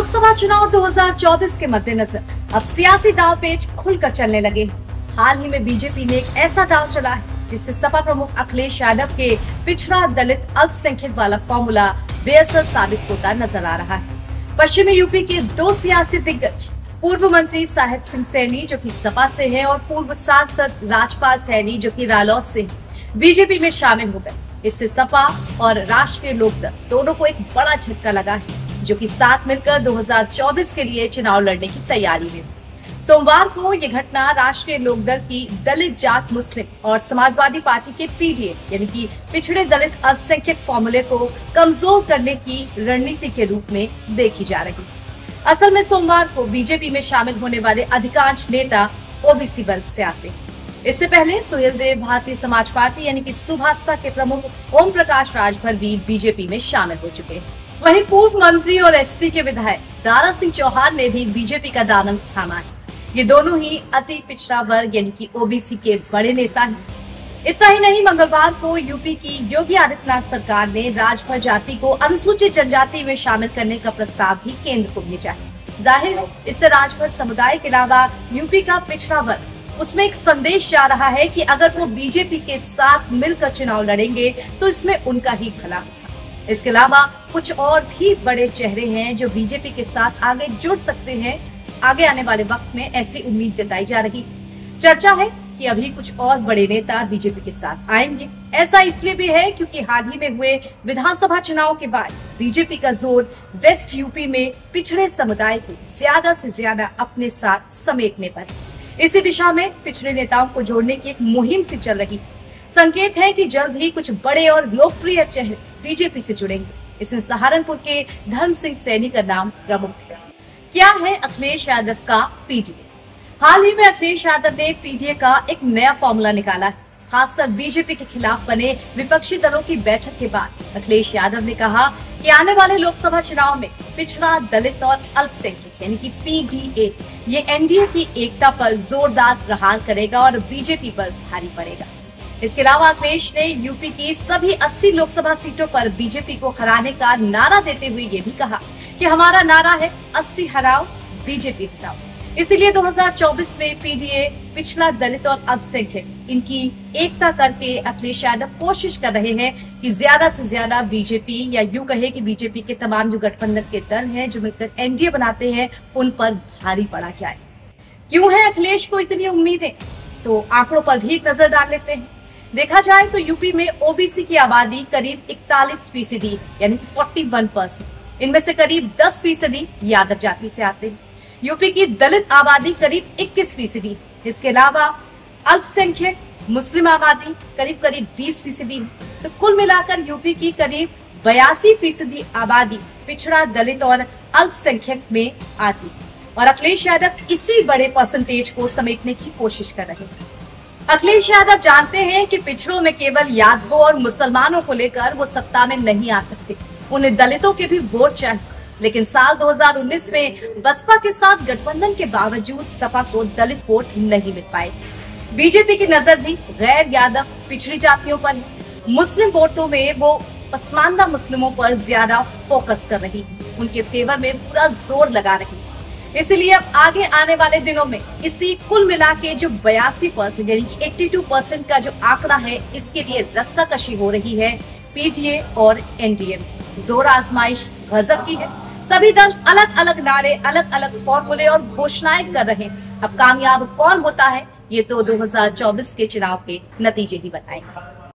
लोकसभा चुनाव 2024 के मद्देनजर अब सियासी दांव पेच खुलकर चलने लगे। हाल ही में बीजेपी ने एक ऐसा दांव चला है जिससे सपा प्रमुख अखिलेश यादव के पिछड़ा दलित अल्पसंख्यक वाला फॉर्मूला बेअसर साबित होता नजर आ रहा है। पश्चिमी यूपी के दो सियासी दिग्गज पूर्व मंत्री साहिब सिंह सैनी जो कि सपा से हैं और पूर्व सांसद राजपाल सैनी जो कि रालोद से बीजेपी में शामिल हो गए। इससे सपा और राष्ट्रीय लोकदल दोनों को एक बड़ा झटका लगा है, जो कि साथ मिलकर 2024 के लिए चुनाव लड़ने की तैयारी में। सोमवार को ये घटना राष्ट्रीय लोकदल की दलित जाट मुस्लिम और समाजवादी पार्टी के पीडीए यानी कि पिछड़े दलित अल्पसंख्यक फॉर्मूले को कमजोर करने की रणनीति के रूप में देखी जा रही। असल में सोमवार को बीजेपी में शामिल होने वाले अधिकांश नेता ओबीसी वर्ग से आते हैं। इससे पहले सुहेल देव भारतीय समाज पार्टी यानी कि सुभाषपा के प्रमुख ओम प्रकाश राजभर भी बीजेपी में शामिल हो चुके हैं। वहीं पूर्व मंत्री और एसपी के विधायक दारा सिंह चौहान ने भी बीजेपी का दामन थामा है। ये दोनों ही अति पिछड़ा वर्ग यानी कि ओबीसी के बड़े नेता हैं। इतना ही नहीं, मंगलवार को यूपी की योगी आदित्यनाथ सरकार ने राजभर जाति को अनुसूचित जनजाति में शामिल करने का प्रस्ताव भी केंद्र को भेजा है। जाहिर है, इससे राजभर समुदाय के अलावा यूपी का पिछड़ा वर्ग उसमें एक संदेश जा रहा है कि अगर वो बीजेपी के साथ मिलकर चुनाव लड़ेंगे तो इसमें उनका ही भला होगा। इसके अलावा कुछ और भी बड़े चेहरे हैं जो बीजेपी के साथ आगे जुड़ सकते हैं। आगे आने वाले वक्त में ऐसी उम्मीद जताई जा रही। चर्चा है कि अभी कुछ और बड़े नेता बीजेपी के साथ आएंगे। ऐसा इसलिए भी है क्योंकि हाल ही में हुए विधानसभा चुनाव के बाद बीजेपी का जोर वेस्ट यूपी में पिछड़े समुदाय को ज्यादा से ज्यादा अपने साथ समेटने पर। इसी दिशा में पिछड़े नेताओं को जोड़ने की एक मुहिम सी चल रही। संकेत है कि जल्द ही कुछ बड़े और लोकप्रिय चेहरे बीजेपी से जुड़ेंगे। इसमें सहारनपुर के धर्म सिंह सैनी का नाम प्रमुख है। क्या है अखिलेश यादव का पीडीए? हाल ही में अखिलेश यादव ने पीडीए का एक नया फॉर्मूला निकाला है। खासकर बीजेपी के खिलाफ बने विपक्षी दलों की बैठक के बाद अखिलेश यादव ने कहा कि आने वाले लोकसभा चुनाव में पिछड़ा दलित और अल्पसंख्यक यानी कि पीडीए ये एनडीए की एकता पर जोरदार प्रहार करेगा और बीजेपी पर भारी पड़ेगा। इसके अलावा अखिलेश ने यूपी की सभी 80 लोकसभा सीटों पर बीजेपी को हराने का नारा देते हुए ये भी कहा कि हमारा नारा है 80 हराओ बीजेपी हटाओ। इसीलिए 2024 में पीडीए पिछड़ा दलित और अल्पसंख्यक इनकी एकता करके अखिलेश यादव कोशिश कर रहे हैं कि ज्यादा से ज्यादा बीजेपी या यूं कहे कि बीजेपी के तमाम जो गठबंधन के दल हैं जो मिलकर एनडीए बनाते हैं उन पर भारी पड़ा जाए। क्यों है अखिलेश को इतनी उम्मीदें? तो आंकड़ों पर भी एक नजर डाल लेते हैं। देखा जाए तो यूपी में ओबीसी की आबादी करीब 41% यानी कि 41%। इनमें से करीब 10% यादव जाति से आते हैं। यूपी की दलित आबादी करीब 21%। इसके अलावा अल्पसंख्यक मुस्लिम आबादी करीब 20%। तो कुल मिलाकर यूपी की करीब 82% आबादी पिछड़ा दलित और अल्पसंख्यक में आती और अखिलेश यादव इसी बड़े परसेंटेज को समेटने की कोशिश कर रहे हैं। अखिलेश यादव जानते हैं कि पिछड़ों में केवल यादवों और मुसलमानों को लेकर वो सत्ता में नहीं आ सकते, उन्हें दलितों के भी वोट चाहिए। लेकिन साल 2019 में बसपा के साथ गठबंधन के बावजूद सपा को दलित वोट नहीं मिल पाए। बीजेपी की नजर भी गैर यादव पिछड़ी जातियों पर है। मुस्लिम वोटों में वो पसमानदा मुस्लिमों पर ज्यादा फोकस कर रही, उनके फेवर में पूरा जोर लगा रही। इसीलिए अब आगे आने वाले दिनों में इसी कुल मिला के जो 82% यानी कि 82% का जो आंकड़ा है, इसके लिए रस्साकशी हो रही है पीडीए और एनडीए में। जोर आजमाइश गजब की है। सभी दल अलग अलग नारे, अलग अलग फॉर्मूले और घोषणाएं कर रहे हैं। अब कामयाब कौन होता है ये तो 2024 के चुनाव के नतीजे ही बताएंगे।